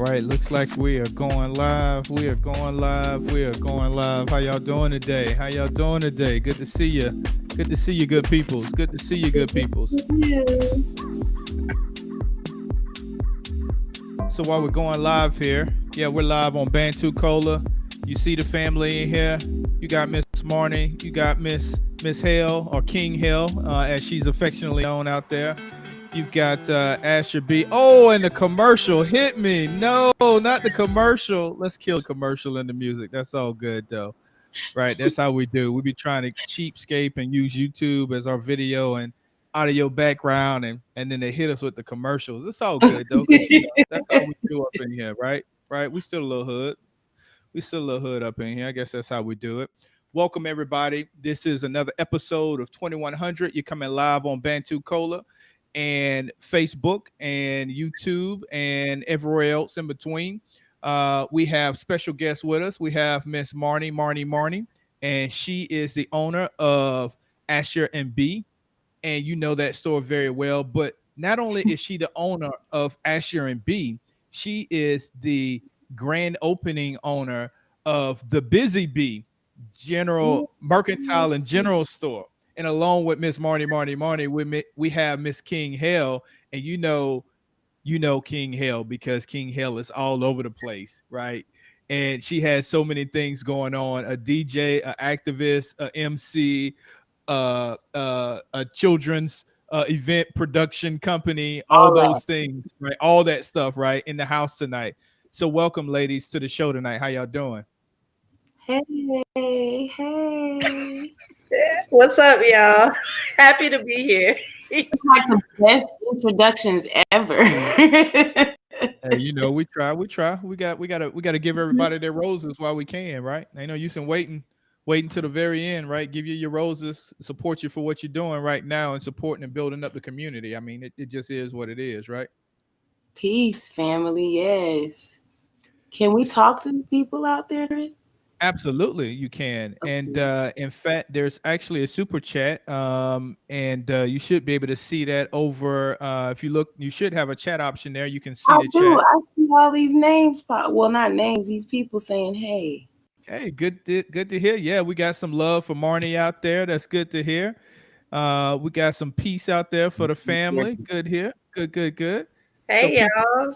right, looks like we are going live. We are going live. We are going live. How y'all doing today? How y'all doing today? Good to see you. Good to see you, good peoples. Good to see you, good peoples. So while we're going live here, yeah, we're live on Pensacola. You see the family in here. You got Miss Marni. You got Miss Hale or King Hale, as she's affectionately known out there. You've got Asher B. Oh, and the commercial hit me. No, not the commercial. Let's kill the commercial in the music. That's all good though. Right. That's how we do. We be trying to cheapscape and use YouTube as our video and audio background, and then they hit us with the commercials. It's all good though, because that's how we do up in here, right? Right. We still a little hood. We still a little hood up in here. I guess that's how we do it. Welcome everybody. This is another episode of 2100. You're coming live on Bantu Cola and Facebook and YouTube and everywhere else in between. We have special guests with us. We have Miss Marni, and she is the owner of Asher and B, and you know that store very well. But not only is she the owner of Asher and B, she is the grand opening owner of the Busy Bee General Mercantile and General Store. And along with Miss Marni, we have Miss King Hale, and you know King Hale because King Hale is all over the place, right? And she has so many things going on: a DJ, an activist, a MC, a children's event production company, all those things, right? All that stuff, right? In the house tonight. So welcome, ladies, to the show tonight. How y'all doing? Hey. What's up, y'all? Happy to be here. It's like the best introductions ever. Hey, you know, we try. We gotta give everybody their roses while we can, right? I know you been waiting to the very end, right? Give you your roses, support you for what you're doing right now, and supporting and building up the community. I mean, it just is what it is, right? Peace, family. Yes. Can we talk to the people out there, Chris? Absolutely, you can. And in fact, there's actually a super chat, and you should be able to see that over. If you look, you should have a chat option there. You can see the chat. I see all these names pop. Well, not names. These people saying, "Hey, hey, good to hear." Yeah, we got some love for Marni out there. That's good to hear. We got some peace out there for the family. Good here. Good. Hey, y'all.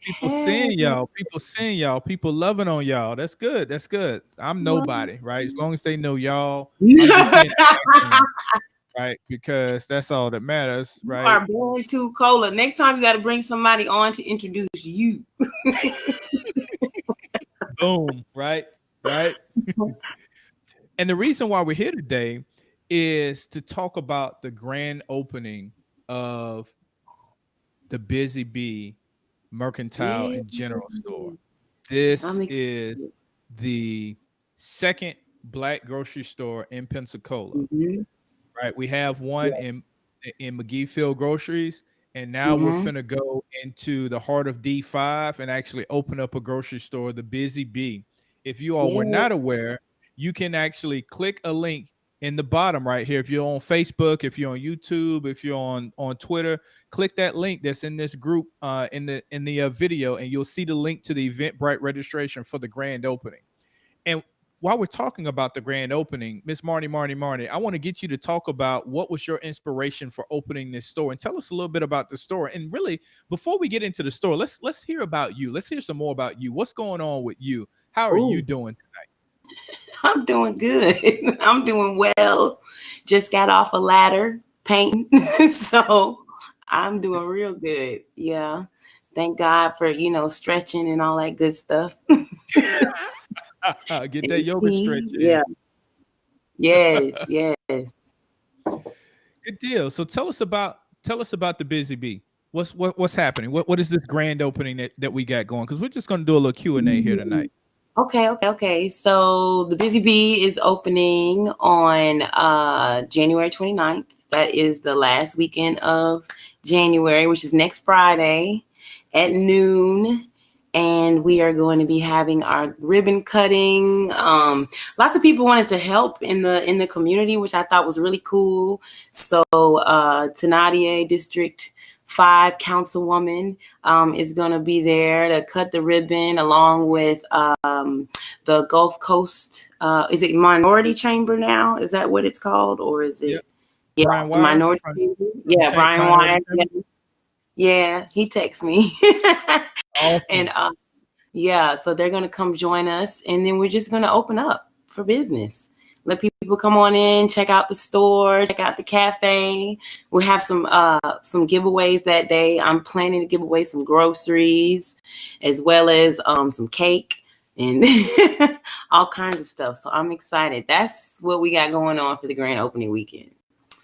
People seeing y'all, people loving on y'all. That's good. I'm nobody, right? As long as they know y'all, I'm just saying action, right? Because that's all that matters, right? You are too cola. Next time you got to bring somebody on to introduce you. Boom, right. And the reason why we're here today is to talk about the grand opening of the Busy Bee Mercantile and General Store. This is the second black grocery store in Pensacola. Right? We have one in McGee-Field Groceries, and now we're finna go into the heart of D5 and actually open up a grocery store, the Busy Bee. If you all were not aware, you can actually click a link in the bottom right here. If you're on Facebook, if you're on YouTube, if you're on Twitter, click that link that's in this group in the video, and you'll see the link to the Eventbrite registration for the grand opening. And while we're talking about the grand opening, Miss Marni, I want to get you to talk about what was your inspiration for opening this store, and tell us a little bit about the store. And really, before we get into the store, let's hear about you. Let's hear some more about you. What's going on with you? How are you doing tonight? I'm doing good. I'm doing well. Just got off a ladder painting. So I'm doing real good. Yeah. Thank God for, stretching and all that good stuff. Get that yoga stretch. Yeah. Yes. Good deal. So tell us about the Busy Bee. What's happening? What is this grand opening that we got going? Because we're just going to do a little Q&A here tonight. Okay. So the Busy Bee is opening on January 29th. That is the last weekend of January, which is next Friday at noon. And we are going to be having our ribbon cutting. Lots of people wanted to help in the community, which I thought was really cool. So Tenadier District 5 councilwoman is going to be there to cut the ribbon, along with the Gulf Coast. Is it Minority Chamber now? Is that what it's called? Or is it? Yep. Yeah, Brian the Wire Minority Chamber. Yeah, Brian Minority Wire. Chamber. Yeah, he texts me. Awesome. And yeah, so they're going to come join us, and then we're just going to open up for business. Let people come on in, check out the store, check out the cafe. We'll have some giveaways that day. I'm planning to give away some groceries, as well as some cake and all kinds of stuff. So I'm excited. That's what we got going on for the grand opening weekend.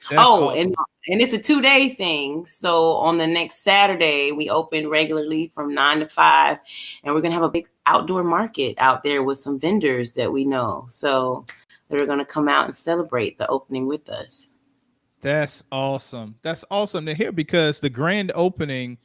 That's awesome. And it's a 2-day thing. So on the next Saturday, we open regularly from 9 to 5, and we're gonna have a big outdoor market out there with some vendors that we know. So they're gonna come out and celebrate the opening with us. That's awesome. That's awesome to hear, because the grand opening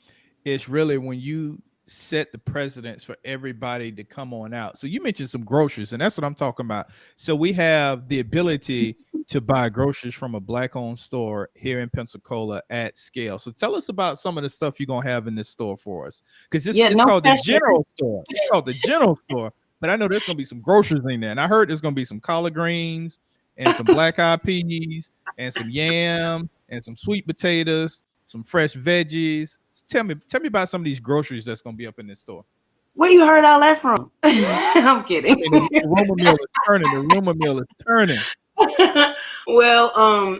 is really when you set the precedence for everybody to come on out. So you mentioned some groceries, and that's what I'm talking about. So we have the ability to buy groceries from a Black-owned store here in Pensacola at scale. So tell us about some of the stuff you're gonna have in this store for us, because it's called the general store. It's called the general store, but I know there's gonna be some groceries in there, and I heard there's gonna be some collard greens and some black-eyed peas and some yam and some sweet potatoes, some fresh veggies. Tell me about some of these groceries that's gonna be up in this store. Where you heard all that from? I'm kidding. I mean, the rumor mill is turning. The rumor mill is turning. Well,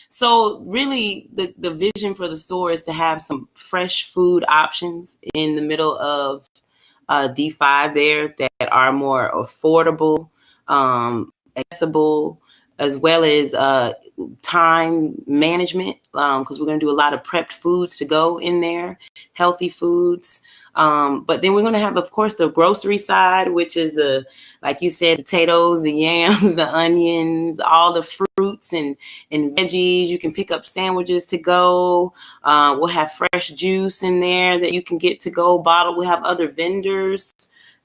so really the vision for the store is to have some fresh food options in the middle of D5 there that are more affordable, accessible, as well as time management, because we're going to do a lot of prepped foods to go in there, healthy foods. But then we're going to have, of course, the grocery side, which is like you said, potatoes, the yams, the onions, all the fruits and veggies. You can pick up sandwiches to go. We'll have fresh juice in there that you can get to go bottle. We'll have other vendors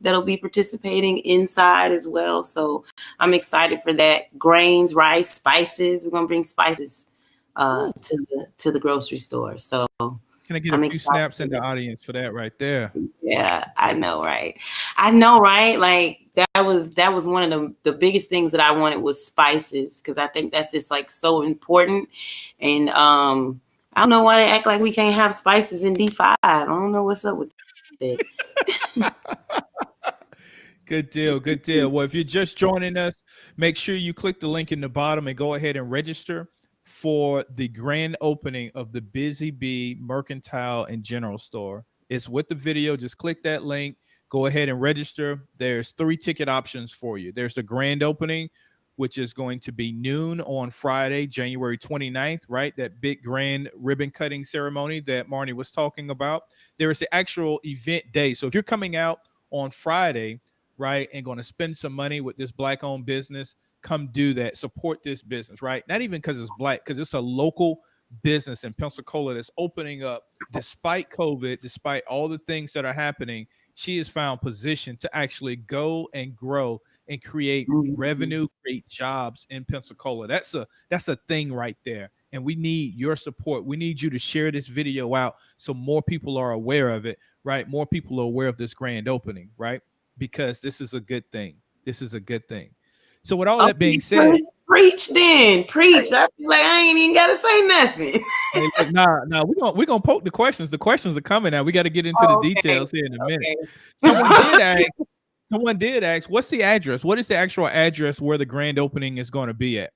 that'll be participating inside as well. So I'm excited for that. Grains, rice, spices. We're going to bring spices to the grocery store. So can I get a few snaps in the audience for that right there? Yeah, I know, right? Like that was one of the biggest things that I wanted was spices, because I think that's just like so important. And I don't know why they act like we can't have spices in D5. I don't know what's up with it. Good deal. Good deal. Well, if you're just joining us, make sure you click the link in the bottom and go ahead and register for the grand opening of the Busy Bee Mercantile and General Store. It's with the video. Just click that link. Go ahead and register. There's 3 ticket options for you. There's the grand opening, which is going to be noon on Friday, January 29th, right? That big grand ribbon cutting ceremony that Marni was talking about. There is the actual event day. So if you're coming out on Friday, right, and going to spend some money with this Black-owned business, come do that. Support this business, right? Not even because it's Black, because it's a local business in Pensacola that's opening up despite COVID, despite all the things that are happening. She has found position to actually go and grow and create revenue, create jobs in Pensacola. That's a thing right there. And we need your support. We need you to share this video out so more people are aware of it, right? More people are aware of this grand opening, right? Because this is a good thing. This is a good thing. So with all that being said, preach. I feel like I ain't even gotta say nothing. Hey, look, we're gonna poke the questions. The questions are coming now. We got to get into the details here in a minute. Someone did ask, what's the address? What is the actual address where the grand opening is going to be at?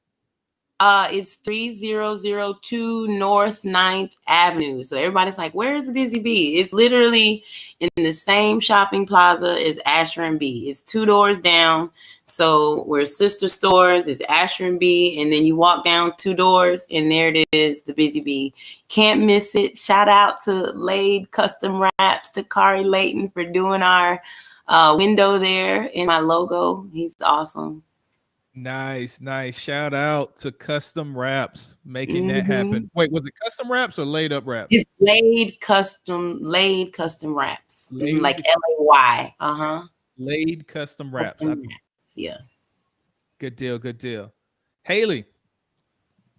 It's 3002 North 9th Avenue. So everybody's like, where's the Busy Bee? It's literally in the same shopping plaza as Asher and B. It's 2 doors down. So we're sister stores. It's Asher and B. And then you walk down 2 doors and there it is, the Busy Bee. Can't miss it. Shout out to Laid Custom Wraps, to Kari Layton for doing our window there in my logo. He's awesome. Nice. Shout out to Custom Wraps making that happen. Wait, was it Custom Wraps or Laid Up Wraps? It's Laid Custom Wraps, like LAY. Laid Custom Wraps. Yeah. Good deal. Haley,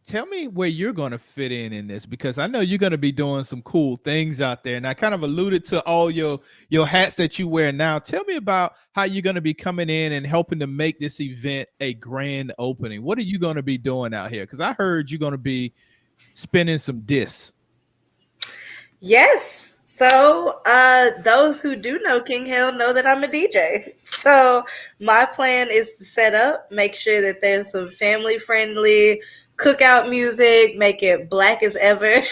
tell me where you're going to fit in this, because I know you're going to be doing some cool things out there. And I kind of alluded to all your hats that you wear now. Tell me about how you're going to be coming in and helping to make this event a grand opening. What are you going to be doing out here? Because I heard you're going to be spinning some discs. Yes. So those who do know King Hill know that I'm a DJ. So my plan is to set up, make sure that there's some family friendly cookout music, make it black as ever.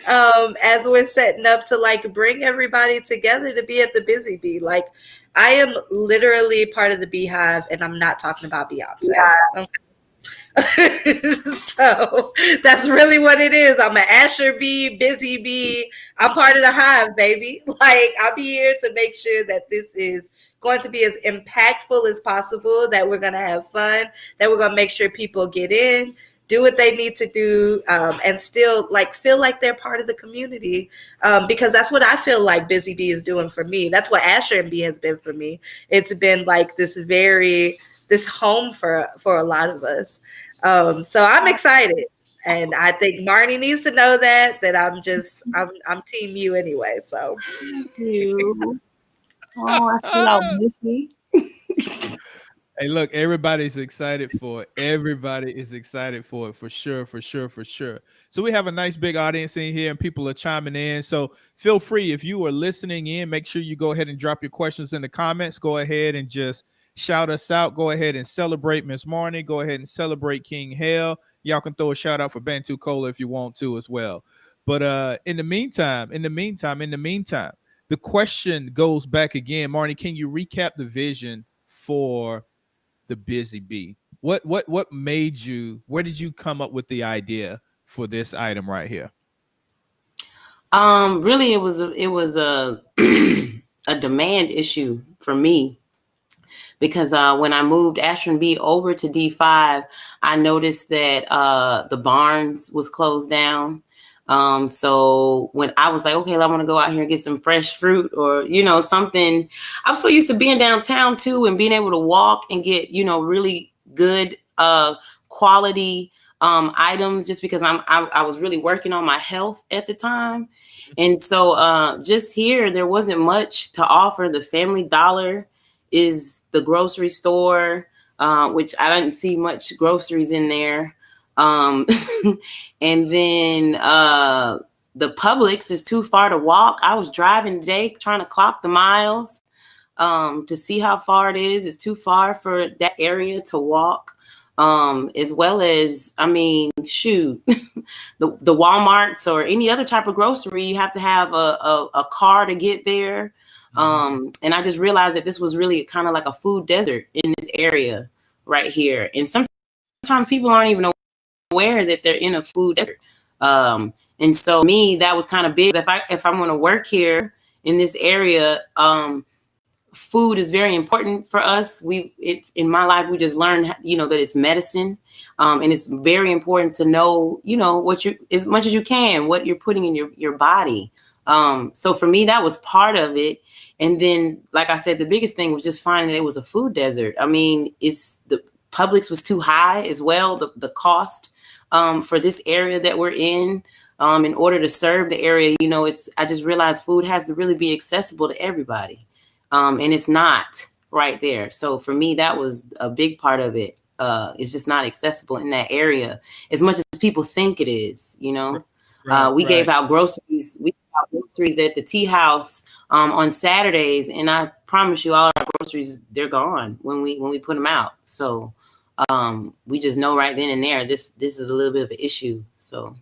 As we're setting up to like bring everybody together to be at the Busy Bee. Like I am literally part of the Beehive, and I'm not talking about Beyonce. Yeah. Okay. So that's really what it is. I'm an Asher bee, Busy Bee. I'm part of the hive, baby. Like I'm here to make sure that this is going to be as impactful as possible, that we're going to have fun, that we're going to make sure people get in, do what they need to do, and still like feel like they're part of the community, because that's what I feel like Busy Bee is doing for me. That's what Asher and Bee has been for me. It's been like this home for a lot of us. So I'm excited, and I think Marni needs to know that I'm team you anyway. So Thank you. Oh, I feel I miss me. Hey, look, everybody's excited for it. Everybody is excited for it, for sure, for sure, for sure. So we have a nice big audience in here, and people are chiming in. So feel free, if you are listening in, make sure you go ahead and drop your questions in the comments. Go ahead and just shout us out. Go ahead and celebrate Miss Marni. Go ahead and celebrate King Hell. Y'all can throw a shout out for Pensacola if you want to as well. But in the meantime, the question goes back again. Marni, can you recap the vision for the Busy Bee? What made you, where did you come up with the idea for this item right here? Really it was a a demand issue for me, because when I moved Ashland B over to D5, I noticed that the Barnes was closed down. So when I was like, okay, I want to go out here and get some fresh fruit or, something. I'm so used to being downtown too, and being able to walk and get, really good quality items, just because I was really working on my health at the time. And so just here, there wasn't much to offer. The Family Dollar is the grocery store, which I didn't see much groceries in there. And then the Publix is too far to walk. I was driving today trying to clock the miles to see how far it is. It's too far for that area to walk. As well as, shoot, the Walmarts or any other type of grocery, you have to have a car to get there. And I just realized that this was really kind of like a food desert in this area right here. And sometimes people aren't even aware that they're in a food desert. And so me, that was kind of big. If I'm going to work here in this area, food is very important for us. In my life, we just learned, that it's medicine. And it's very important to know, as much as you can, what you're putting in your body. So for me, that was part of it. And then, like I said, the biggest thing was just finding that it was a food desert. The Publix was too high as well. The cost for this area that we're in order to serve the area, I just realized food has to really be accessible to everybody. And it's not right there. So for me, that was a big part of it. It's just not accessible in that area as much as people think it is, We gave out groceries. We gave out groceries at the tea house on Saturdays. And I promise you, all our groceries, they're gone when we put them out. So we just know right then and there, this is a little bit of an issue. So.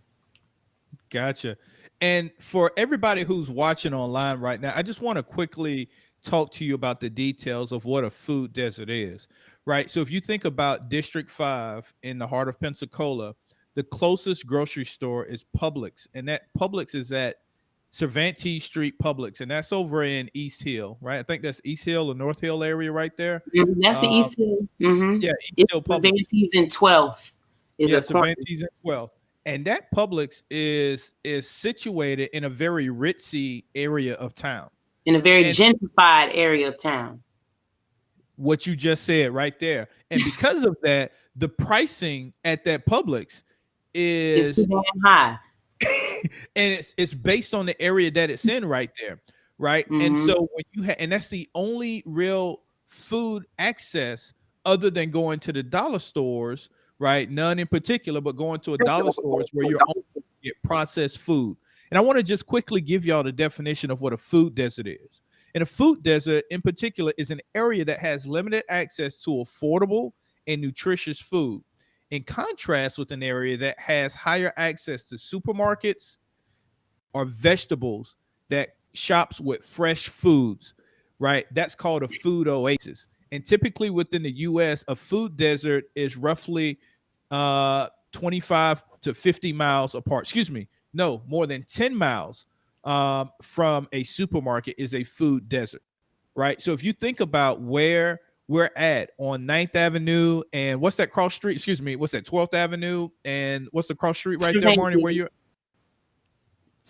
Gotcha. And for everybody who's watching online right now, I just want to quickly talk to you about the details of what a food desert is, right? So if you think about District 5 in the heart of Pensacola, the closest grocery store is Publix, and that Publix is at Cervantes Street Publix, and that's over in East Hill, right? I think that's East Hill or North Hill area right there. That's the East Hill. Mm-hmm. Yeah, East Hill Publix. Cervantes and 12th. Cervantes and 12th. And that Publix is situated in a very ritzy area of town. In a very gentrified area of town. What you just said right there. And because of that, the pricing at that Publix It's too is damn high. and it's based on the area that it's in right there, right? And Mm-hmm. so when you and that's the only real food access other than going to the dollar stores, right? None in particular, but going to a dollar stores where you're only get processed food. And I want to just quickly give y'all the definition of what a food desert is. And a food desert in particular is an area that has limited access to affordable and nutritious food, in contrast with an area that has higher access to supermarkets or vegetables, that shops with fresh foods, right? That's called a food oasis. And typically within the US, a food desert is roughly 25 to 50 miles apart. Excuse me, no, more than 10 miles from a supermarket is a food desert, right? So if you think about where we're at on 9th Avenue and what's that cross street? Excuse me, what's that 12th Avenue and what's the cross street right there, Marnie? Where you're?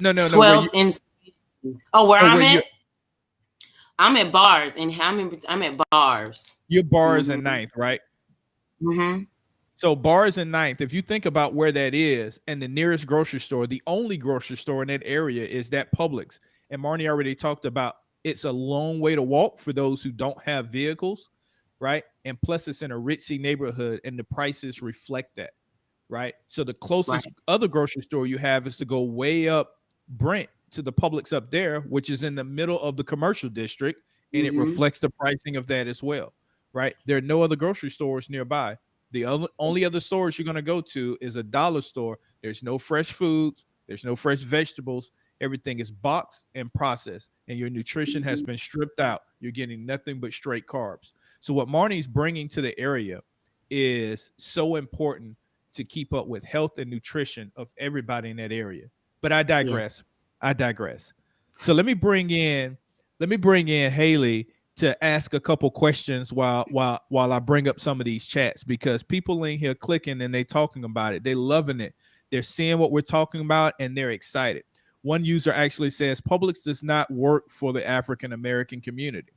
No, where you? 12th and where Oh, I'm where you? at? I'm at bars and I'm at bars. Your bars and Mm-hmm. 9th, right? Mm-hmm. So bars and 9th, if you think about where that is, and the nearest grocery store, the only grocery store in that area is that Publix. And Marnie already talked about it's a long way to walk for those who don't have vehicles, right? And plus it's in a ritzy neighborhood and the prices reflect that, right? So the closest other grocery store you have is to go way up Brent to the Publix up there, which is in the middle of the commercial district, and it reflects the pricing of that as well, right? There are no other grocery stores nearby. The only other stores you're going to go to is a dollar store. There's no fresh foods. There's no fresh vegetables. Everything is boxed and processed, and your nutrition has been stripped out. You're getting nothing but straight carbs. So what Marnie's bringing to the area is so important to keep up with health and nutrition of everybody in that area. But I digress. I digress. So let me bring in Haley to ask a couple questions while I bring up some of these chats, because people in here clicking and they talking about it. They loving it. They're seeing what we're talking about and they're excited. One user actually says Publix does not work for the African American community.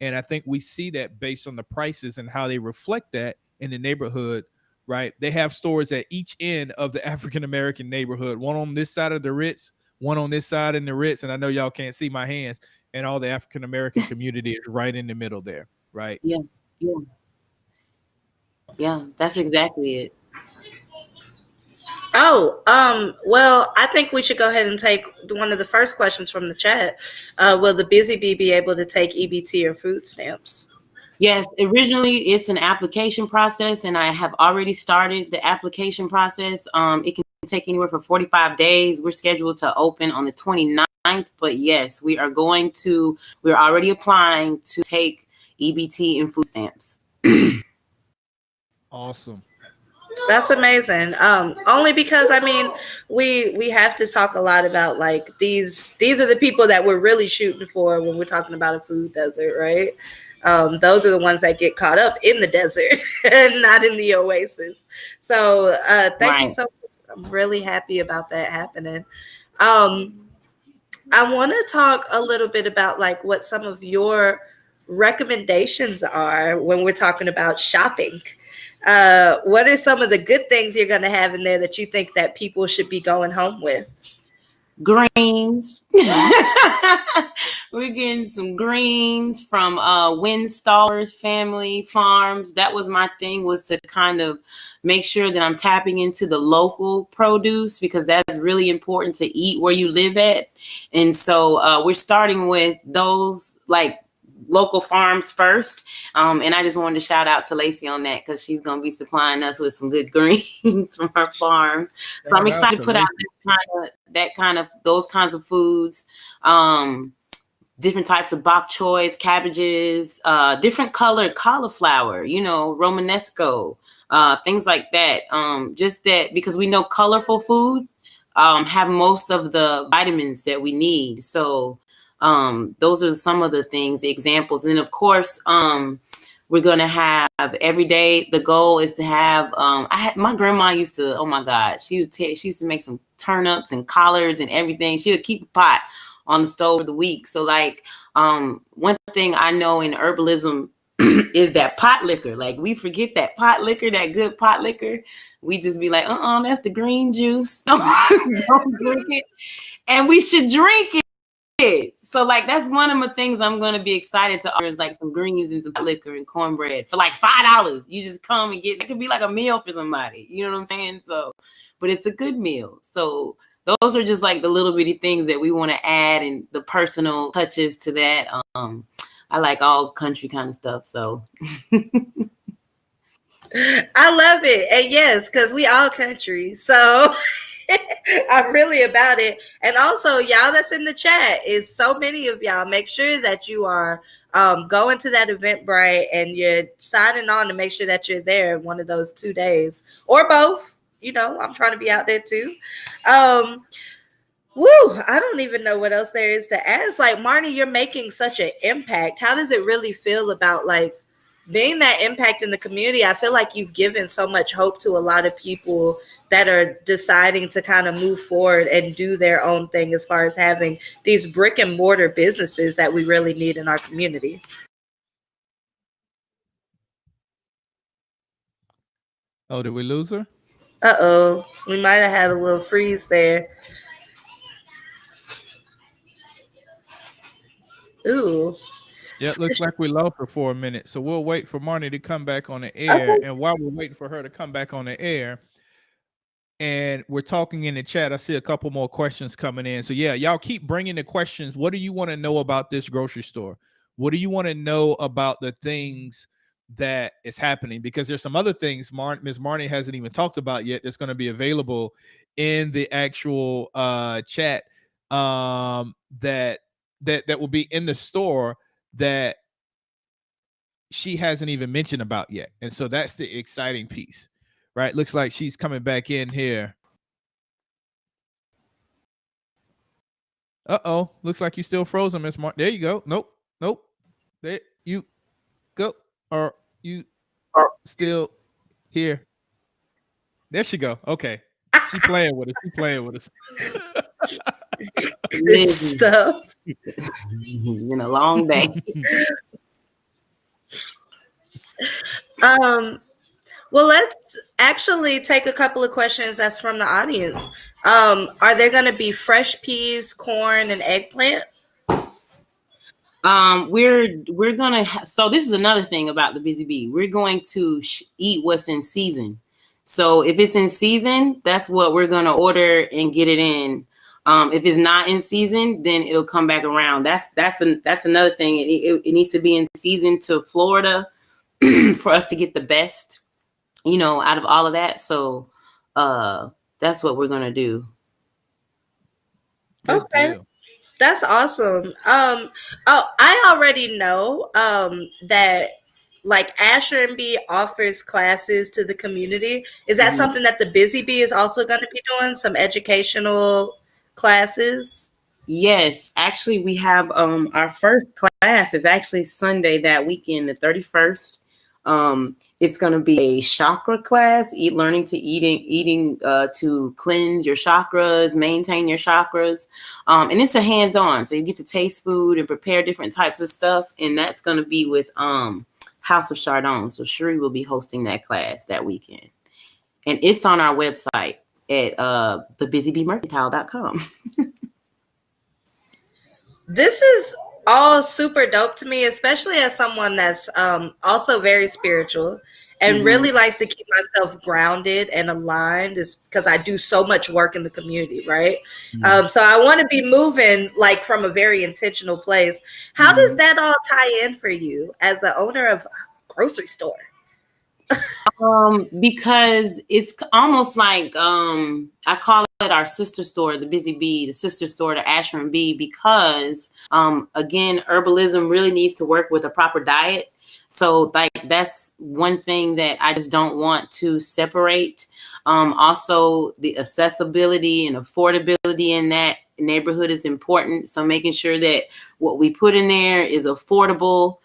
And I think we see that based on the prices and how they reflect that in the neighborhood, right? They have stores at each end of the African American neighborhood, one on this side of the Ritz, one on this side in the Ritz. And I know y'all can't see my hands, and all the African American community is right in the middle there, right? Yeah. That's exactly it. Well, I think we should go ahead and take one of the first questions from the chat. Will the Busy Bee be able to take EBT or food stamps? Yes, originally it's an application process, and I have already started the application process. It can take anywhere from 45 days. We're scheduled to open on the 29th, but yes, we're already applying to take EBT and food stamps. Awesome. That's amazing. Only because I mean, we have to talk a lot about like these are the people that we're really shooting for when we're talking about a food desert, right? Those are the ones that get caught up in the desert and not in the oasis. So thank you so much. I'm really happy about that happening. I want to talk a little bit about like what some of your recommendations are when we're talking about shopping. What are some of the good things you're going to have in there that you think that people should be going home with? Greens. We're getting some greens from Windstaller's Family Farms. That was my thing, was to kind of make sure that I'm tapping into the local produce, because that's really important to eat where you live at. And so we're starting with those like local farms first. And I just wanted to shout out to Lacey on that, because she's going to be supplying us with some good greens from her farm. So I'm excited to put out those kinds of foods. Different types of bok choys, cabbages, different colored cauliflower, Romanesco, things like that. Just that, because we know colorful foods have most of the vitamins that we need. So those are some of the examples. And of course, we're going to have every day. The goal is to have, my grandma used to, oh my God, she used to make some turnips and collards and everything. She would keep a pot on the stove for the week. So like, one thing I know in herbalism is that pot liquor. Like, we forget that pot liquor, that good pot liquor. We just be like, that's the green juice. Don't drink it. And we should drink it. So, like, that's one of the things I'm going to be excited to order is like some greens and some liquor and cornbread for like $5. You just come and get, it could be like a meal for somebody. You know what I'm saying? So, but it's a good meal. So those are just like the little bitty things that we want to add and the personal touches to that. I like all country kind of stuff. So I love it. And yes, because we all country. So I'm really about it. And also, y'all that's in the chat, is so many of y'all. Make sure that you are going to that Eventbrite and you're signing on to make sure that you're there one of those 2 days or both. You know, I'm trying to be out there too. I don't even know what else there is to ask. Like, Marni, you're making such an impact. How does it really feel about like being that impact in the community? I feel like you've given so much hope to a lot of people that are deciding to kind of move forward and do their own thing as far as having these brick and mortar businesses that we really need in our community. Oh, did we lose her? Uh-oh. We might have had a little freeze there. Ooh. Yeah, it looks like we lost her for a minute. So we'll wait for Marni to come back on the air. Okay. And while we're waiting for her to come back on the air, and we're talking in the chat, I see a couple more questions coming in. So yeah, y'all keep bringing the questions. What do you want to know about this grocery store? What do you want to know about the things that is happening? Because there's some other things Ms. Marni hasn't even talked about yet that's going to be available in the actual chat that will be in the store that she hasn't even mentioned about yet. And so that's the exciting piece, right? Looks like she's coming back in here. Uh-oh. Looks like you're still frozen, Miss Martin. There you go. Nope. There you go. Are you still here? There she go. Okay. She's playing with us. Good stuff. Been a long day. Well, let's actually take a couple of questions that's from the audience. Are there going to be fresh peas, corn, and eggplant? We're gonna so this is another thing about the Busy Bee. We're going to eat what's in season. So if it's in season, that's what we're gonna order and get it in. If it's not in season, then it'll come back around. That's another thing. It needs to be in season to Florida for us to get the best, out of all of that. So that's what we're gonna do. Good okay. Deal. That's awesome. I already know that like Asher and B offers classes to the community. Is that something that the Busy Bee is also going to be doing? Some educational classes? Yes, actually, we have our first class is actually Sunday that weekend, the 31st. It's going to be a chakra class, learning to eating to cleanse your chakras, maintain your chakras. And it's a hands-on. So you get to taste food and prepare different types of stuff. And that's going to be with House of Chardon. So Cherie will be hosting that class that weekend. And it's on our website at thebusybeemercantile.com. This is all super dope to me, especially as someone that's also very spiritual and really likes to keep myself grounded and aligned, is because I do so much work in the community, right? So I want to be moving like from a very intentional place. How does that all tie in for you as the owner of a grocery store? Because it's almost like I call it our sister store, the Busy Bee, the sister store to Asher and Bee, because again, herbalism really needs to work with a proper diet. So like that's one thing that I just don't want to separate. Also, the accessibility and affordability in that neighborhood is important. So making sure that what we put in there is affordable.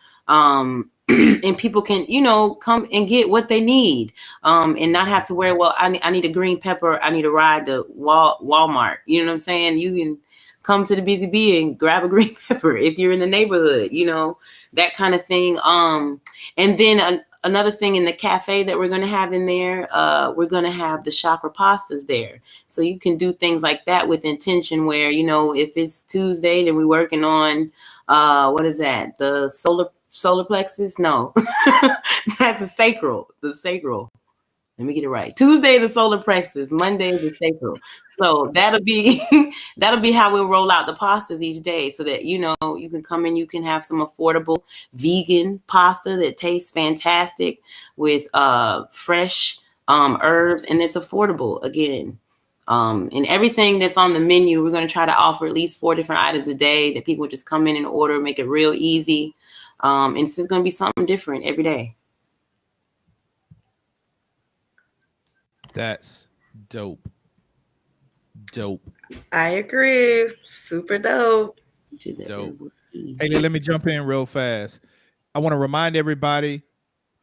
And people can, come and get what they need, and not have to worry, well, I need a green pepper, I need to ride to Walmart. You know what I'm saying? You can come to the Busy Bee and grab a green pepper if you're in the neighborhood, that kind of thing. And then another thing in the cafe that we're going to have in there, we're going to have the chakra pastas there. So you can do things like that with intention where, if it's Tuesday, then we're working on, what is that? The solar plexus? No, that's the sacral. Let me get it right. Tuesday is the solar plexus. Monday is the sacral. So that'll be how we'll roll out the pastas each day, so that you can come in, you can have some affordable vegan pasta that tastes fantastic with fresh herbs, and it's affordable again. And everything that's on the menu, we're going to try to offer at least 4 different items a day that people just come in and order, make it real easy. And it's just going to be something different every day. That's dope. I agree. Super dope. Dope. Hey, let me jump in real fast. I want to remind everybody,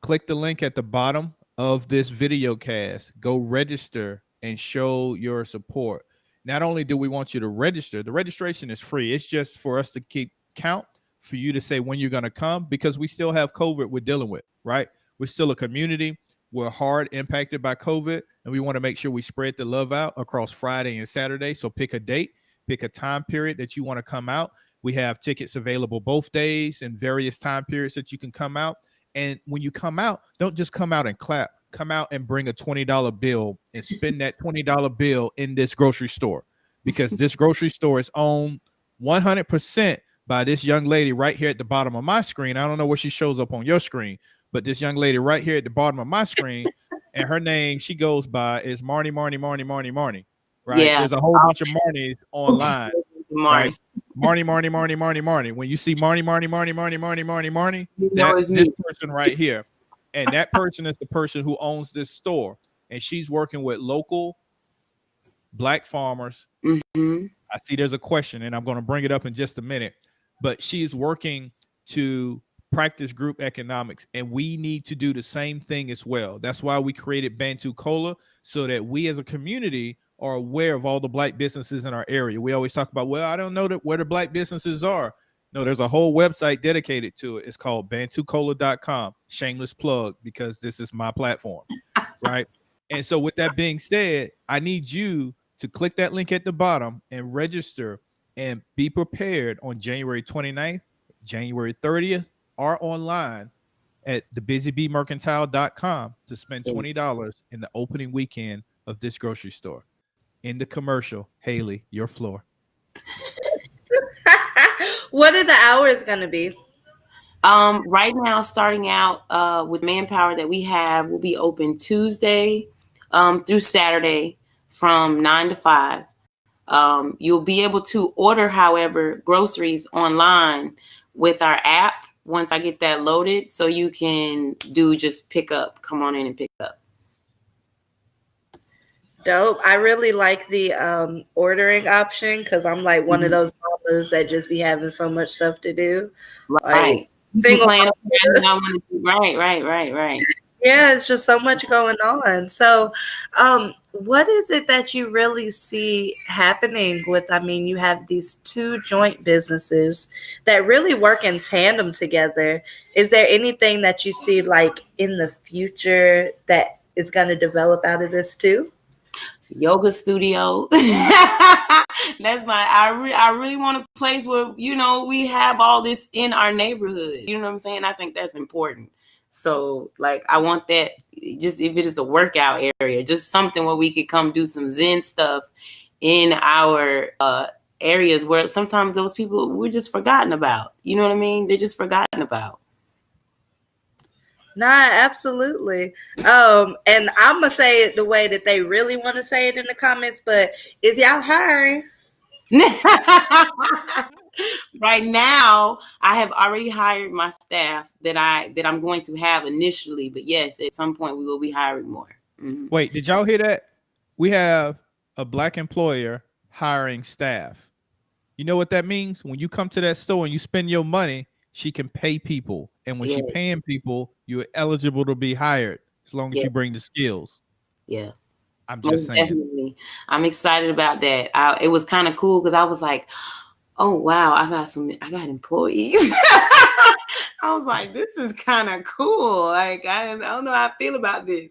click the link at the bottom of this video cast. Go register and show your support. Not only do we want you to register, the registration is free. It's just for us to keep count, for you to say when you're going to come, because we still have COVID we're dealing with, right? We're still a community. We're hard impacted by COVID, and we want to make sure we spread the love out across Friday and Saturday. So pick a date, pick a time period that you want to come out. We have tickets available both days and various time periods that you can come out. And when you come out, don't just come out and clap. Come out and bring a $20 bill and spend that $20 bill in this grocery store, because this grocery store is owned 100% by this young lady right here at the bottom of my screen. I don't know where she shows up on your screen, but this young lady right here at the bottom of my screen, and her name she goes by is Marni. Right? Yeah. There's a whole bunch of Marnis online. Right? Marni. When you see Marni, that's this person right here. And that person is the person who owns this store. And she's working with local Black farmers. Mm-hmm. I see there's a question, and I'm going to bring it up in just a minute. But she's working to practice group economics, and we need to do the same thing as well. That's why we created Bantu Cola, so that we as a community are aware of all the Black businesses in our area. We always talk about, well, I don't know where the Black businesses are. No, there's a whole website dedicated to it. It's called bantucola.com. Shameless plug, because this is my platform, right? And so with that being said, I need you to click that link at the bottom and register and be prepared on January 29th, January 30th, or online at thebusybeemercantile.com to spend $20 in the opening weekend of this grocery store. In the commercial, Haley, your floor. What are the hours going to be? Right now, starting out with manpower that we have, will be open Tuesday through Saturday from 9 to 5. You'll be able to order, however, groceries online with our app once I get that loaded, so you can do just pick up. Come on in and pick up. Dope. I really like the ordering option, because I'm like one of those mamas that just be having so much stuff to do. Right. Like, single right. Yeah, it's just so much going on. So, what is it that you really see happening with, you have these 2 joint businesses that really work in tandem together. Is there anything that you see like in the future that is going to develop out of this too? Yoga studio. That's I really want a place where, we have all this in our neighborhood. You know what I'm saying? I think that's important. So like, I want that, just if it is a workout area, just something where we could come do some Zen stuff in our areas where sometimes those people we're just forgotten about. You know what I mean? They're just forgotten about. Nah, absolutely. And I'm gonna say it the way that they really want to say it in the comments, but is y'all hiring? Right now, I have already hired my staff that I'm going to have initially, but yes, at some point we will be hiring more. Mm-hmm. Wait, did y'all hear that? We have a Black employer hiring staff. You know what that means? When you come to that store and you spend your money, she can pay people. And when she's paying people, you're eligible to be hired as long as you bring the skills. Yeah. I'm just saying. Definitely. I'm excited about that. It was kind of cool because I was like, oh wow, I got employees. I was like, this is kind of cool. Like, I don't know how I feel about this.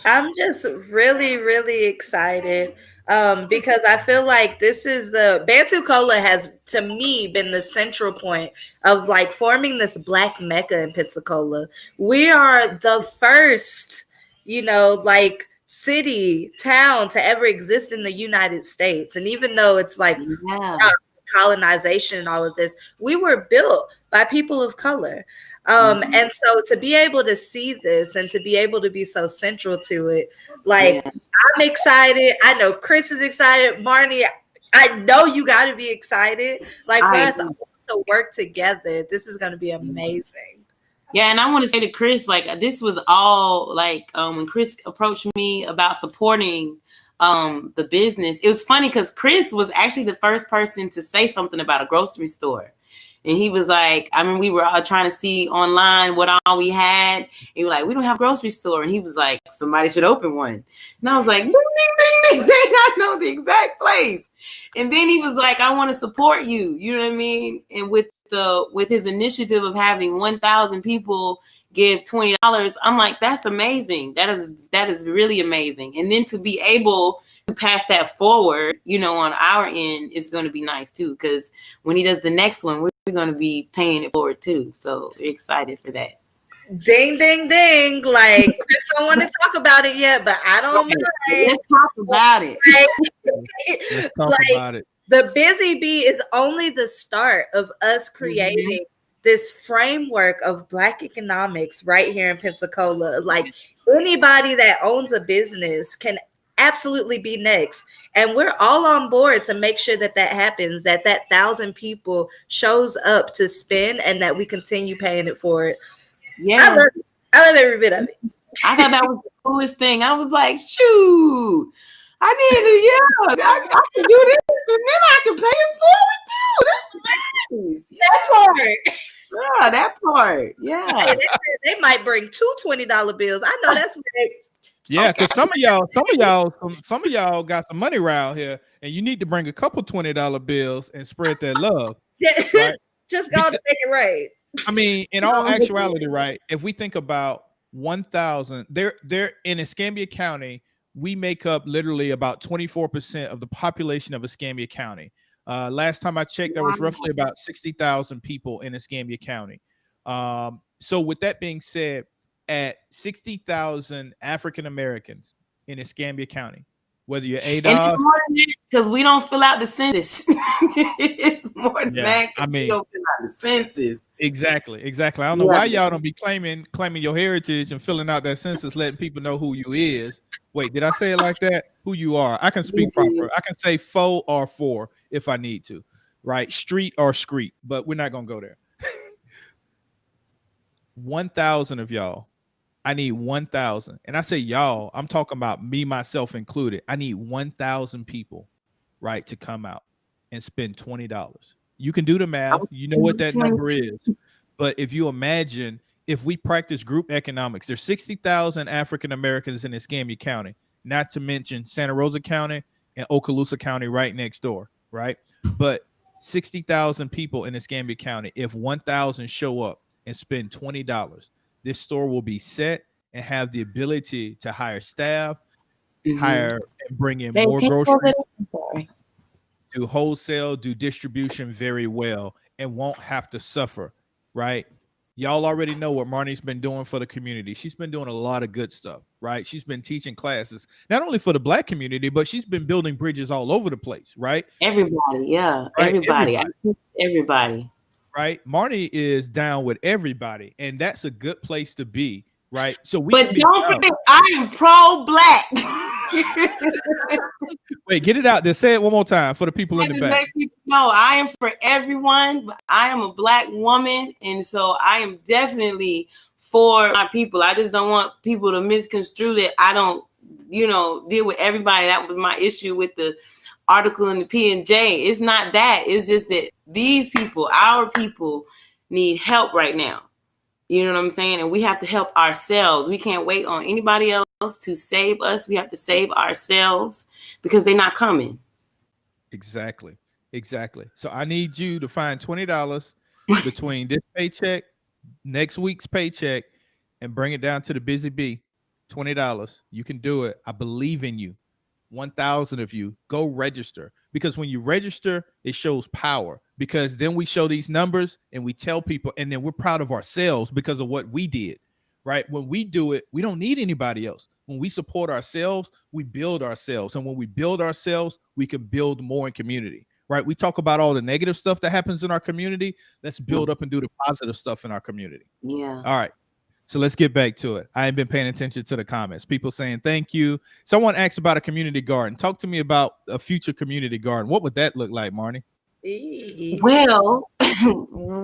I'm just really, really excited because I feel like this is the Bantu Cola has, to me, been the central point of like forming this Black Mecca in Pensacola. We are the first, like city, town to ever exist in the United States. And even though it's like colonization and all of this, we were built by people of color. And so to be able to see this and to be able to be so central to it, like I'm excited. I know Chris is excited. Marni, I know you got to be excited. Like for us to work together, this is going to be amazing. Yeah, and I want to say to Chris, like this was all like when Chris approached me about supporting the business. It was funny because Chris was actually the first person to say something about a grocery store. And he was like, I mean, we were all trying to see online what all we had. And we were like, we don't have a grocery store. And he was like, somebody should open one. And I was like, ding, ding, ding, ding, I know the exact place. And then he was like, I want to support you. You know what I mean? And with his initiative of having 1,000 people give $20, I'm like, that's amazing. That is really amazing. And then to be able to pass that forward, on our end is going to be nice too. Because when he does the next one, we're going to be paying it forward too. So we're excited for that. Ding, ding, ding. Like Chris don't want to talk about it yet, but I don't mind. Let's talk about it. Let's talk about it. The Busy Bee is only the start of us creating this framework of Black economics right here in Pensacola. Like anybody that owns a business can absolutely be next. And we're all on board to make sure that happens, that 1,000 people shows up to spend and that we continue paying it forward. Yeah. I love every bit of it. I thought that was the coolest thing. I was like, shoot, I can do this and then I can pay it forward too. That's nice. That part. Yeah, that part. Yeah. They might bring two $20 bills. I know that's great. Yeah, because some of y'all got some money around here, and you need to bring a couple $20 bills and spread that love. Right? Just go to make it right. I mean, in all actuality, right? If we think about 1,000, they're in Escambia County, we make up literally about 24% of the population of Escambia County. Last time I checked, there was roughly about 60,000 people in Escambia County. So with that being said, at 60,000 African Americans in Escambia County, whether you're ADOS, because we don't fill out the census. It's more than that. I mean, we don't fill out the census. Exactly. I don't know why y'all don't be claiming your heritage and filling out that census, letting people know who you is. Wait, did I say it like that? Who you are? I can speak proper. I can say faux or for if I need to, right? Street or screet, but we're not gonna go there. 1,000 of y'all. I need 1,000, and I say y'all. I'm talking about me, myself included. I need 1,000 people, right, to come out and spend $20. You can do the math. You know what that number is. But if you imagine, if we practice group economics, there's 60,000 African Americans in Escambia County, not to mention Santa Rosa County and Okaloosa County right next door, right? But 60,000 people in Escambia County, if 1,000 show up and spend $20, this store will be set and have the ability to hire staff, hire and bring in more groceries. Do wholesale, do distribution very well, and won't have to suffer, right? Y'all already know what Marni's been doing for the community. She's been doing a lot of good stuff, right? She's been teaching classes, not only for the Black community, but she's been building bridges all over the place, right? Everybody, yeah. Right? Everybody. Right? Marni is down with everybody, and that's a good place to be, right? So but don't forget, I am pro-Black. Wait, get it out there. Say it one more time for the people in the back. No, I am for everyone, but I am a Black woman, and so I am definitely for my people. I just don't want people to misconstrue that I don't, deal with everybody. That was my issue with the article in the P&J. It's not that. It's just that these people, our people, need help right now. You know what I'm saying? And we have to help ourselves. We can't wait on anybody else to save us. We have to save ourselves because they're not coming. Exactly. Exactly. So I need you to find $20 between this paycheck, next week's paycheck, and bring it down to the Busy Bee. $20. You can do it. I believe in you. 1,000 of you go register, because when you register, it shows power, because then we show these numbers and we tell people, and then we're proud of ourselves because of what we did, right? When we do it, we don't need anybody else. When we support ourselves, we build ourselves. And when we build ourselves, we can build more in community, right? We talk about all the negative stuff that happens in our community. Let's build up and do the positive stuff in our community. Yeah. All right. So let's get back to it. I ain't been paying attention to the comments. People saying thank you. Someone asked about a community garden. Talk to me about a future community garden. What would that look like, Marni? Well,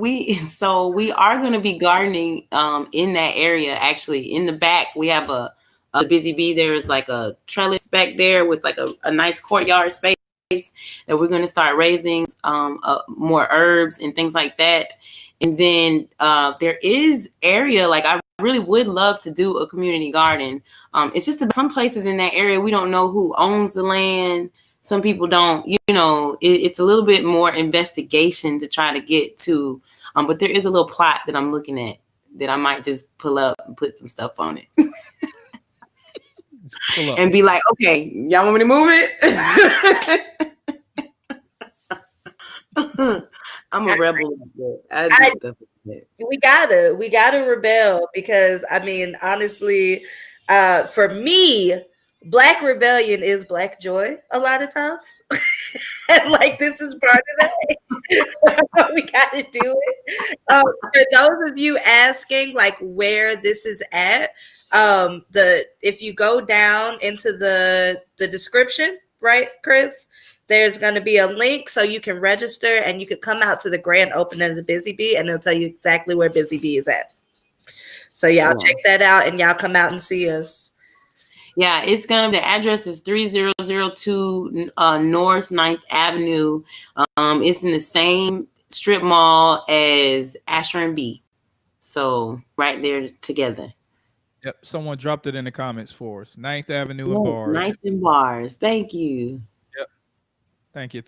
we are going to be gardening in that area. Actually, in the back, we have a Busy Bee. There's like a trellis back there with like a nice courtyard space that we're going to start raising more herbs and things like that. And then there is area, like I really would love to do a community garden. It's just some places in that area, we don't know who owns the land. Some people don't, it's a little bit more investigation to try to get to. But there is a little plot that I'm looking at that I might just pull up and put some stuff on it. And be like, okay, y'all want me to move it? I'm a rebel. We gotta rebel, because I mean, honestly, for me, Black rebellion is Black joy a lot of times. And like, this is part of that. We gotta do it. For those of you asking like where this is at, if you go down into the description, right, Chris? There's going to be a link so you can register and you can come out to the grand opening of the Busy Bee, and it'll tell you exactly where Busy Bee is at. So y'all check that out and y'all come out and see us. Yeah, the address is 3002 North 9th Avenue. It's in the same strip mall as Asher and B. So right there together. Yep. Someone dropped it in the comments for us. 9th Avenue and Bars. 9th and Bars. Thank you. Thank you.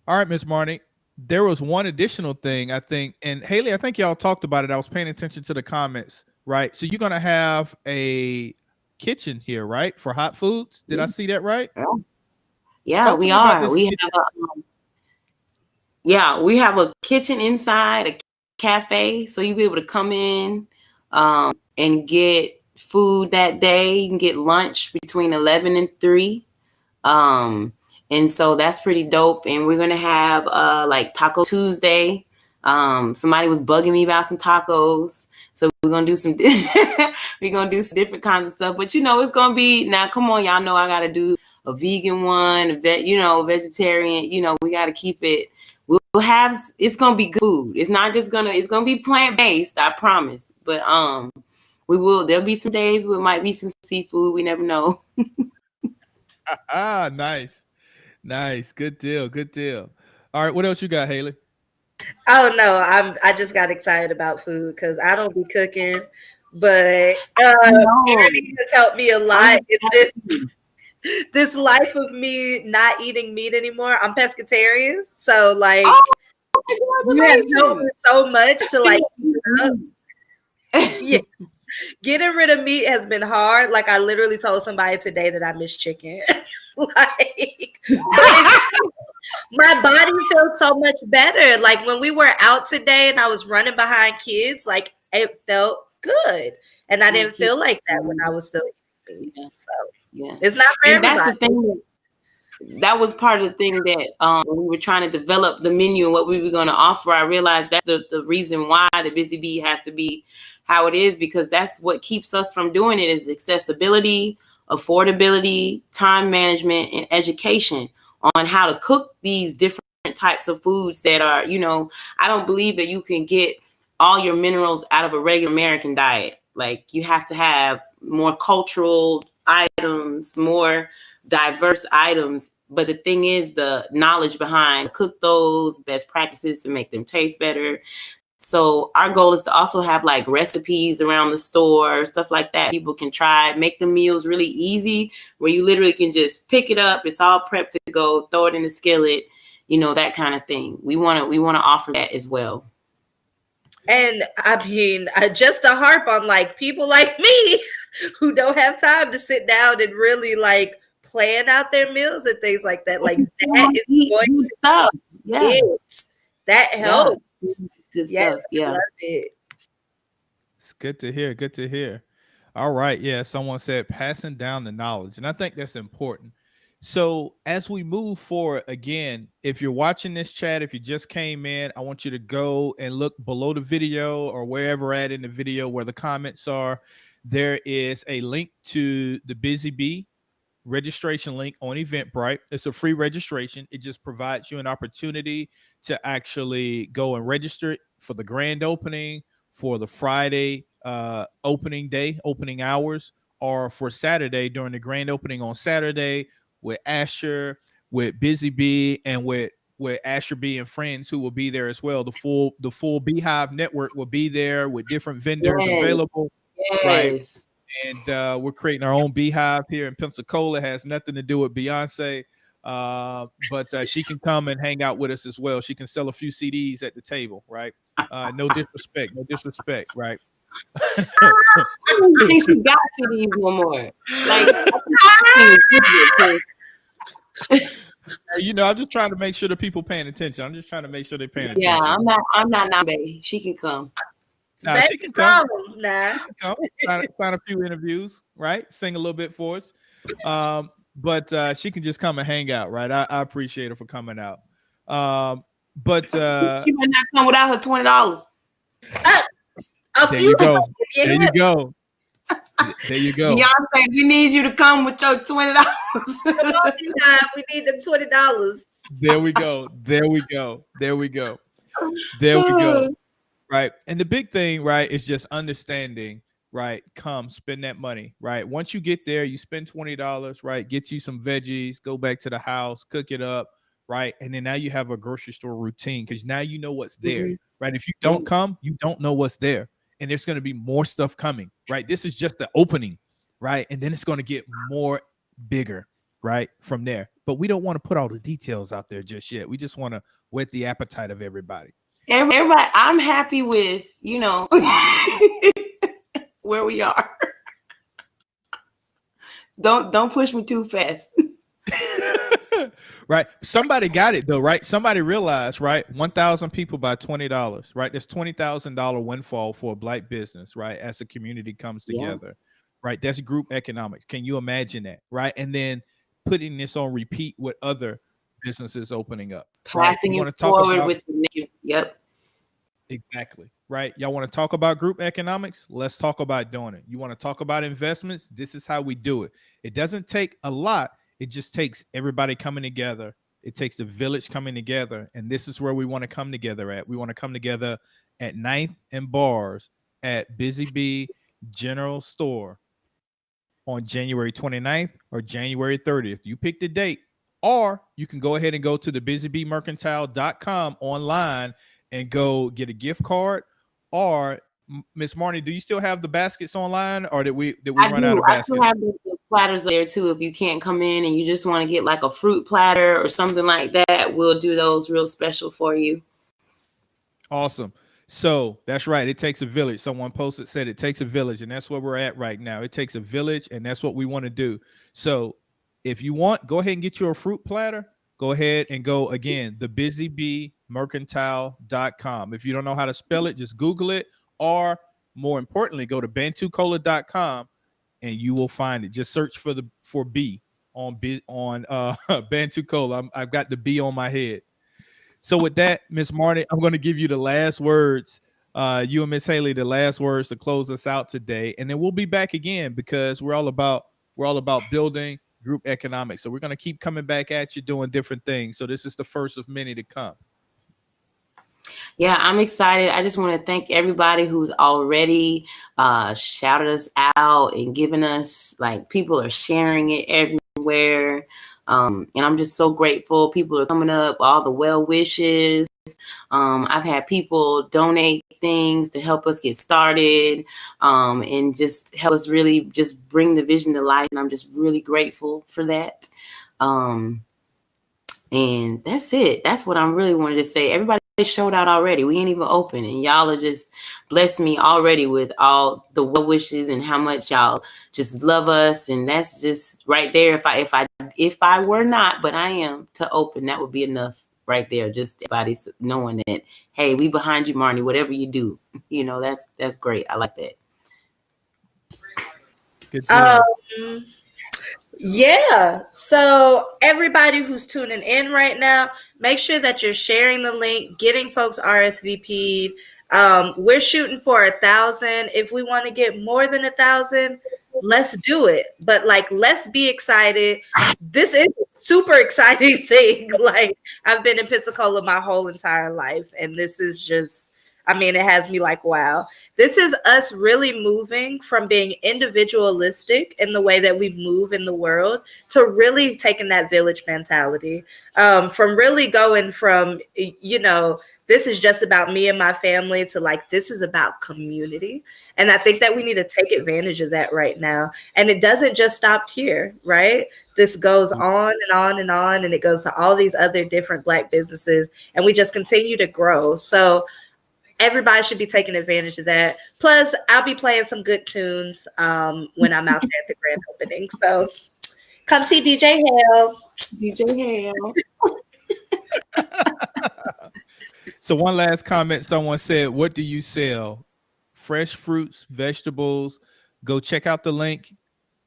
All right, Miss Marni. There was one additional thing, I think, and Haley, I think y'all talked about it. I was paying attention to the comments, right? So you're going to have a kitchen here, right, for hot foods? Did I see that right? Yeah, we are. We have a kitchen inside, a cafe, so you'll be able to come in and get food that day. You can get lunch between 11 and 3. And so that's pretty dope. And we're going to have like Taco Tuesday. Somebody was bugging me about some tacos. So we're going to do some different kinds of stuff. But, it's going to be, now, come on, y'all know I got to do a vegan one, vegetarian, we got to keep it. It's going to be good food. It's not just it's going to be plant-based, I promise. But there'll be some days where it might be some seafood. We never know. Nice. Good deal. All right. What else you got, Haley? Oh no, I just got excited about food because I don't be cooking, but Marni has helped me a lot in this life of me not eating meat anymore. I'm pescatarian, so like you have helped me so much to like keep it up. Yeah. Getting rid of meat has been hard. Like, I literally told somebody today that I miss chicken. Like, my body feels so much better. Like, when we were out today and I was running behind kids, like, it felt good. And I didn't feel like that when I was still eating meat. So, it's not for everybody. That's the thing. That was part of the thing that when we were trying to develop the menu and what we were going to offer, I realized that's the reason why the Busy Bee has to be how it is, because that's what keeps us from doing it is accessibility, affordability, time management, and education on how to cook these different types of foods that are, I don't believe that you can get all your minerals out of a regular American diet. Like, you have to have more cultural items, more diverse items. But the thing is the knowledge behind cook those best practices to make them taste better. So our goal is to also have like recipes around the store, stuff like that. People can try, make the meals really easy, where you literally can just pick it up. It's all prepped to go, throw it in the skillet, that kind of thing. We want to offer that as well. And I mean, just to harp on like people like me who don't have time to sit down and really like plan out their meals and things like that. Like that is going to stuff. Yeah. That helps. Good stuff. Yeah. I love it. It's good to hear. Good to hear. All right. Yeah. Someone said passing down the knowledge. And I think that's important. So as we move forward, again, if you're watching this chat, if you just came in, I want you to go and look below the video or wherever at in the video where the comments are. There is a link to the Busy Bee registration link on Eventbrite. It's a free registration. It just provides you an opportunity to actually go and register for the grand opening, for the Friday opening day, opening hours, or for Saturday during the grand opening on Saturday with Asher, with Busy Bee, and with Asher B and friends who will be there as well. The full Beehive network will be there with different vendors available. Yes. Right. And we're creating our own beehive here in Pensacola. It has nothing to do with Beyonce, but she can come and hang out with us as well. She can sell a few CDs at the table, right? No disrespect, right? I think she got CDs no more. Like, I'm just trying to make sure the people paying attention. I'm just trying to make sure they're paying attention. Yeah, I'm not now, baby. She can come. Nah, she can come. Sign a few interviews, right? Sing a little bit for us. But she can just come and hang out, right? I appreciate her for coming out. But she might not come without her $20. There you go. There you go. There you go. Beyonce, we need you to come with your $20. We need them $20. There we go. There we go. There we go. There we go. Right. And the big thing, right, is just understanding, right? Come spend that money, right? Once you get there, you spend $20, right? Get you some veggies, go back to the house, cook it up, right? And then now you have a grocery store routine because now you know what's there, right? If you don't come, you don't know what's there. And there's going to be more stuff coming, right? This is just the opening, right? And then it's going to get more bigger, right? From there. But we don't want to put all the details out there just yet. We just want to whet the appetite of everybody. Everybody, I'm happy with, where we are. Don't push me too fast. Right. Somebody got it though, right? Somebody realized, right? 1,000 people by $20, right? That's $20,000 windfall for a Black business, right? As the community comes together, right? That's group economics. Can you imagine that, right? And then putting this on repeat with other businesses opening up. Passing right? it forward with the yep. Exactly. Right. Y'all want to talk about group economics? Let's talk about doing it. You want to talk about investments? This is how we do it. It doesn't take a lot. It just takes everybody coming together. It takes the village coming together. And this is where we want to come together at. We want to come together at 9th and Bars at Busy Bee General Store on January 29th or January 30th. You pick the date, or you can go ahead and go to the busybeemercantile.com online and go get a gift card. Or Miss Marni, do you still have the baskets online, or did we run out of baskets? I still have the platters there too. If you can't come in and you just want to get like a fruit platter or something like that, we'll do those real special for you. Awesome. So that's right. It takes a village. Someone posted, said it takes a village, and that's where we're at right now. It takes a village, and that's what we want to do. So if you want, go ahead and get you a fruit platter. Go ahead and go again, the busybeemercantile.com. If you don't know how to spell it, just Google it, or more importantly, go to bantucola.com and you will find it. Just search for B on Bantu Cola. I've got the B on my head. So with that, Miss Marni, I'm going to give you the last words. You and Miss Haley, the last words to close us out today, and then we'll be back again because we're all about building group economics. So we're going to keep coming back at you doing different things. So this is the first of many to come. Yeah, I'm excited. I just want to thank everybody who's already shouted us out and given us, like, people are sharing it everywhere. And I'm just so grateful. People are coming up, all the well wishes. I've had people donate things to help us get started, and just help us really just bring the vision to life. And I'm just really grateful for that. And that's it. That's what I'm really wanted to say. Everybody showed out already. We ain't even open, and y'all are just blessed me already with all the well wishes and how much y'all just love us. And that's just right there. If I were not, but I am to open, that would be enough right there. Just everybody's knowing that, hey, we behind you, Marni. Whatever you do, that's great. I like that. Good deal. Yeah. So everybody who's tuning in right now, make sure that you're sharing the link, getting folks RSVP'd. We're shooting for 1,000. If we want to get more than 1,000, let's do it. But like, let's be excited. This is a super exciting thing. Like, I've been in Pensacola my whole entire life, and this is just, I mean, it has me like, wow. This is us really moving from being individualistic in the way that we move in the world to really taking that village mentality. From really going from, this is just about me and my family to like, this is about community. And I think that we need to take advantage of that right now. And it doesn't just stop here, right? This goes on and on and on, and it goes to all these other different Black businesses, and we just continue to grow. So everybody should be taking advantage of that. Plus, I'll be playing some good tunes when I'm out there at the grand opening. So come see DJ Hale. DJ Hale. So one last comment. Someone said, what do you sell? Fresh fruits, vegetables. Go check out the link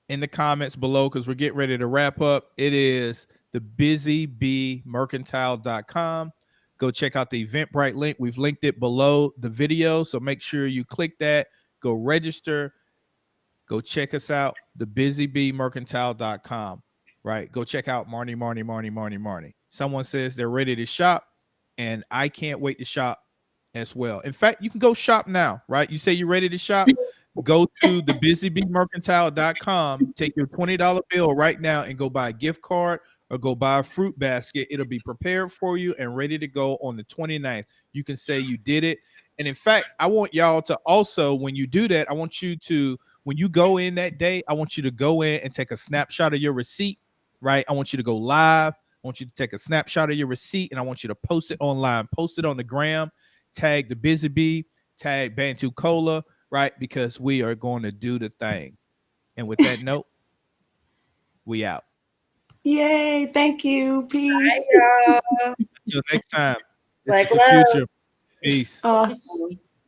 in the comments below because we're getting ready to wrap up. It is the busybeemercantile.com. Go check out the Eventbrite link. We've linked it below the video, so make sure you click that. Go register. Go check us out, the busybeemercantile.com. Right? Go check out Marni. Someone says they're ready to shop, and I can't wait to shop as well. In fact, you can go shop now, right? You say you're ready to shop. Go to the busybeemercantile.com, take your $20 bill right now and go buy a gift card or go buy a fruit basket. It'll be prepared for you and ready to go on the 29th. You can say you did it. And in fact, I want y'all to also, when you do that, I want you to, when you go in that day, I want you to go in and take a snapshot of your receipt, right? I want you to go live. I want you to take a snapshot of your receipt and I want you to post it online, post it on the gram, tag the Busy Bee, tag Bantu Cola, right? Because we are going to do the thing. And with that note, we out. Yay. Thank you. Peace. Bye, y'all. Until next time. This Like is the love. future. Peace. Awesome.